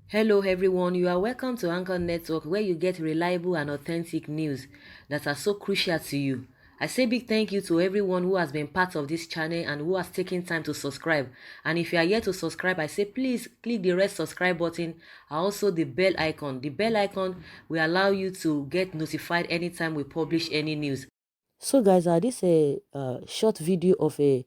Hello everyone, you are welcome to Anchor Network where you get reliable and authentic news that are so crucial to you. I say big thank you to everyone who has been part of this channel and who has taken time to subscribe. And if you are yet to subscribe, I say please click the red subscribe button and also the bell icon. The bell icon will allow you to get notified anytime we publish any news. So guys, this is a short video of a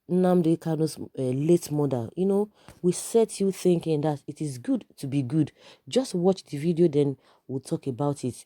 Nnamdi Kanu'S late mother. You know, we set you thinking that it is good to be good. Just watch the video, then we'll talk about it.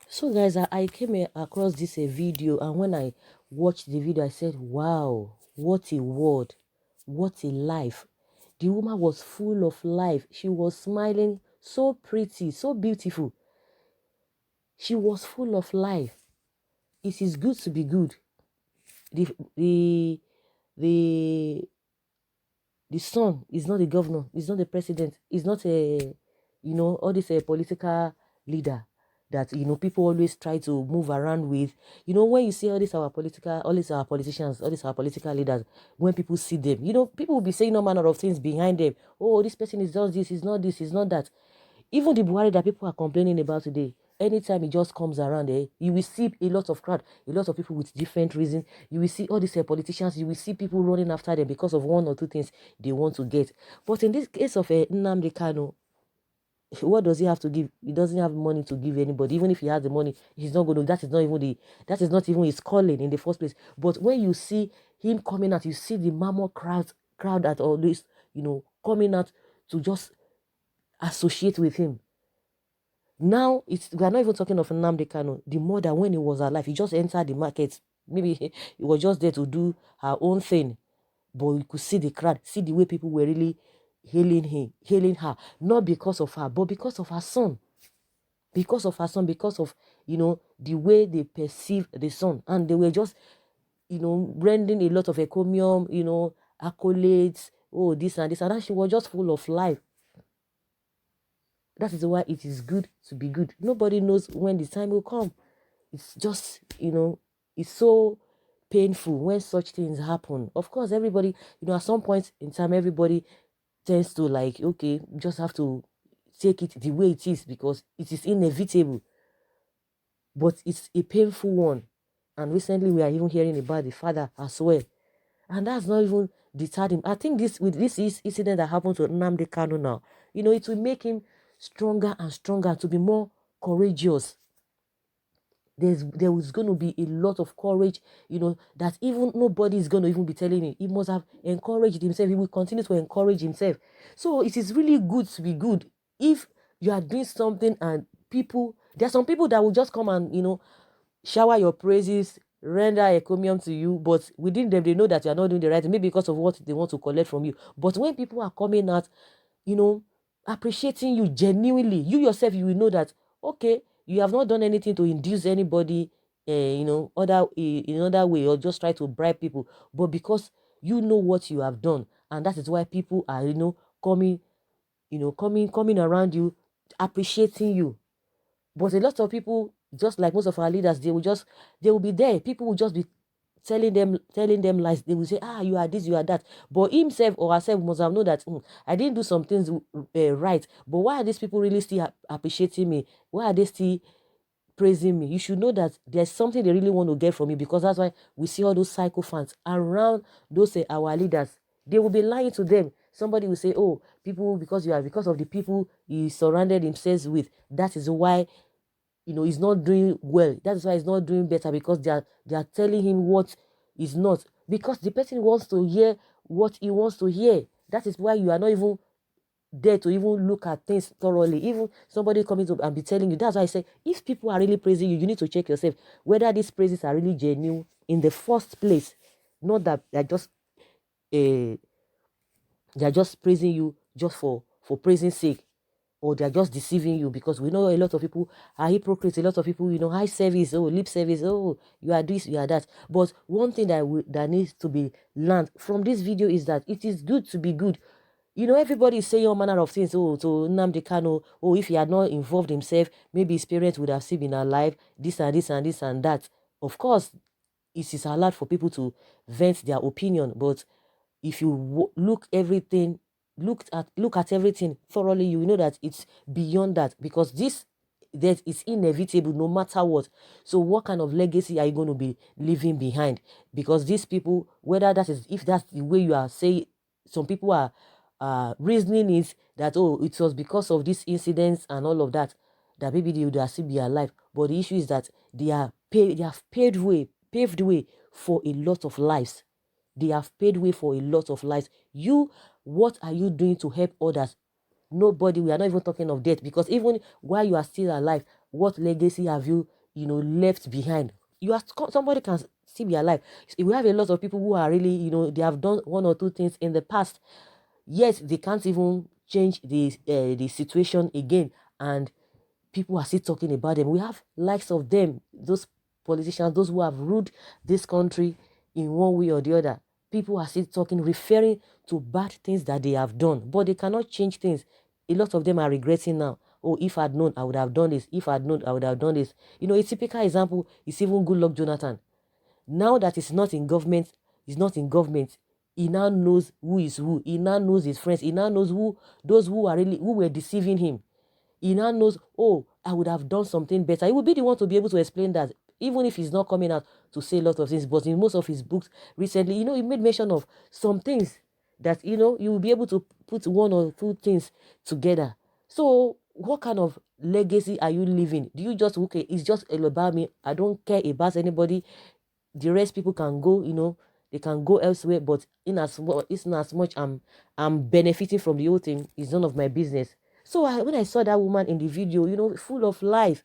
So guys, I came across this video, and when I watched the video, I said, wow, what a word, what a life. The woman was full of life. She was smiling, so pretty, so beautiful. She was full of life. It is good to be good. The the the the son is not the governor, is not the president, is not a, all this a political leader that, people always try to move around with. When you see all these our politicians, all these our political leaders, when people see them, people will be saying no manner of things behind them. Oh, this person is just this, is not this, is not that. Even the Buhari that people are complaining about today, anytime he just comes around, you will see a lot of crowd, a lot of people with different reasons. You will see all these politicians, you will see people running after them because of one or two things they want to get. But in this case of Nnamdi Kanu, what does he have to give? He doesn't have money to give anybody. Even if he has the money, he's not going to. That is not even his calling in the first place. But when you see him coming out, you see the mammoth crowd that always, coming out to just associate with him. Now we are not even talking of Nnamdi Kanu. The mother, when he was alive, he just entered the market. Maybe he was just there to do her own thing. But you could see the crowd, see the way people were really hailing her, not because of her, but because of her son. Because of her son, because of, the way they perceive the son. And they were just, rendering a lot of encomium, accolades, oh, this and this. And she was just full of life. That is why it is good to be good. Nobody knows when the time will come. It's just, it's so painful when such things happen. Of course, everybody, at some point in time, everybody tends to like, okay, just have to take it the way it is because it is inevitable, but it's a painful one. And recently we are even hearing about the father as well. And that's not even deterred him. I think this incident that happened to Nnamdi Kanu now, it will make him stronger and stronger to be more courageous. There was going to be a lot of courage, that even nobody is going to even be telling him. He must have encouraged himself. He will continue to encourage himself. So it is really good to be good. If you are doing something and there are some people that will just come and, shower your praises, render a encomium to you, but within them, they know that you are not doing the right thing, maybe because of what they want to collect from you. But when people are coming out, appreciating you genuinely, you yourself, you will know that, okay, you have not done anything to induce anybody, in other way, or just try to bribe people, but because you know what you have done, and that is why people are, coming, coming around you, appreciating you. But a lot of people, just like most of our leaders, they will be there. People will just be telling them lies. They will say, you are this, you are that. But himself or herself must have known that I didn't do some things right. But why are these people really still appreciating me? Why are they still praising me? You should know that there's something they really want to get from you, because that's why we see all those psychophants around those our leaders. They will be lying to them. Somebody will say, oh, people, because of the people he surrounded himself with, that is why he's not doing well. That is why he's not doing better, because they are telling him what is not. Because the person wants to hear what he wants to hear. That is why you are not even there to even look at things thoroughly. Even somebody coming up and be telling you. That's why I say, if people are really praising you, you need to check yourself whether these praises are really genuine in the first place. Not that uh, they're just praising you just for praising sake, or they're just deceiving you, because we know a lot of people are hypocrites. A lot of people, high service, lip service, you are this, you are that. But one thing that needs to be learned from this video is that it is good to be good. Everybody is saying all manner of things. Oh, to Nnamdi Kanu, if he had not involved himself, maybe his parents would have still been alive, this and this and this and that. Of course, it is allowed for people to vent their opinion, but if you look at everything thoroughly, you will know that it's beyond that, because that is inevitable no matter what. So what kind of legacy are you going to be leaving behind? Because these people, if that's the way you are saying, some people are reasoning is that, it was because of these incidents and all of that maybe they would still be alive. But the issue is that they have paved way for a lot of lives. They have paid way for a lot of lives. What are you doing to help others? Nobody. We are not even talking of death, because even while you are still alive, what legacy have you, left behind? Somebody can still be alive. We have a lot of people who are really, they have done one or two things in the past, yet they can't even change the situation again, and people are still talking about them. We have likes of them, those politicians, those who have ruled this country in one way or the other. People are still talking, referring to bad things that they have done, but they cannot change things. A lot of them are regretting now. Oh, if I'd known, I would have done this. If I'd known, I would have done this. A typical example is even Goodluck Jonathan. Now that he's not in government, he now knows who is who. He now knows his friends. He now knows those who were deceiving him. He now knows, I would have done something better. He will be the one to be able to explain that, even if he's not coming out to say a lot of things. But in most of his books recently, he made mention of some things that, you will be able to put one or two things together. So what kind of legacy are you leaving? Do you just, okay, it's just about me, I don't care about anybody, the rest people can go, they can go elsewhere, but it's not as much I'm benefiting from the whole thing, it's none of my business. So when I saw that woman in the video, full of life,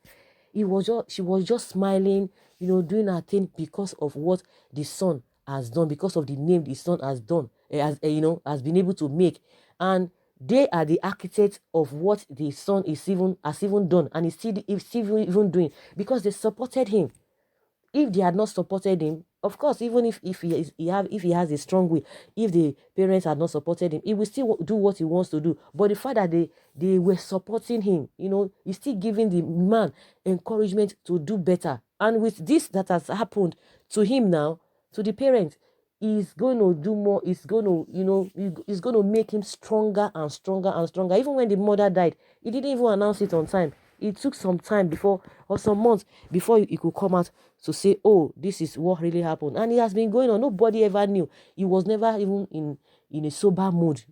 she was just smiling, doing her thing because of what the son has done, because of the name the son has done, has been able to make. And they are the architects of what the son has even done, and is still even doing, because they supported him. If they had not supported him, of course, even if he has a strong will, if the parents had not supported him, he will still do what he wants to do. But the fact that they were supporting him, he's still giving the man encouragement to do better. And with this that has happened to him now, to the parents, is going to do more. It's going to, it's going to make him stronger and stronger and stronger. Even when the mother died, he didn't even announce it on time. It took some time before, or some months before he could come out to say, oh, this is what really happened. And it has been going on. Nobody ever knew. He was never even in a sober mood.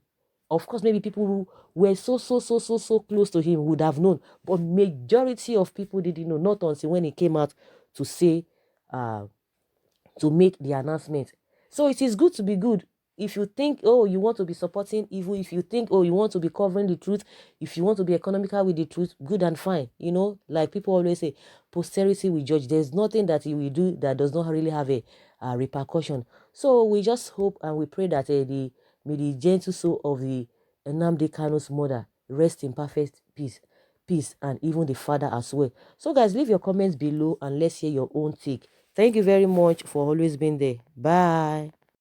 Of course, maybe people who were so close to him would have known, but majority of people didn't know, not until when he came out to say, uh, to make the announcement. So it is good to be good. If you think, oh, you want to be supporting evil, if you think, oh, you want to be covering the truth, if you want to be economical with the truth, good and fine. Like people always say, posterity will judge. There's nothing that you will do that does not really have a repercussion. So we just hope and we pray that may the gentle soul of the Nnamdi Kanu's mother rest in perfect peace, and even the father as well. So guys, leave your comments below and let's hear your own take. Thank you very much for always being there. Bye.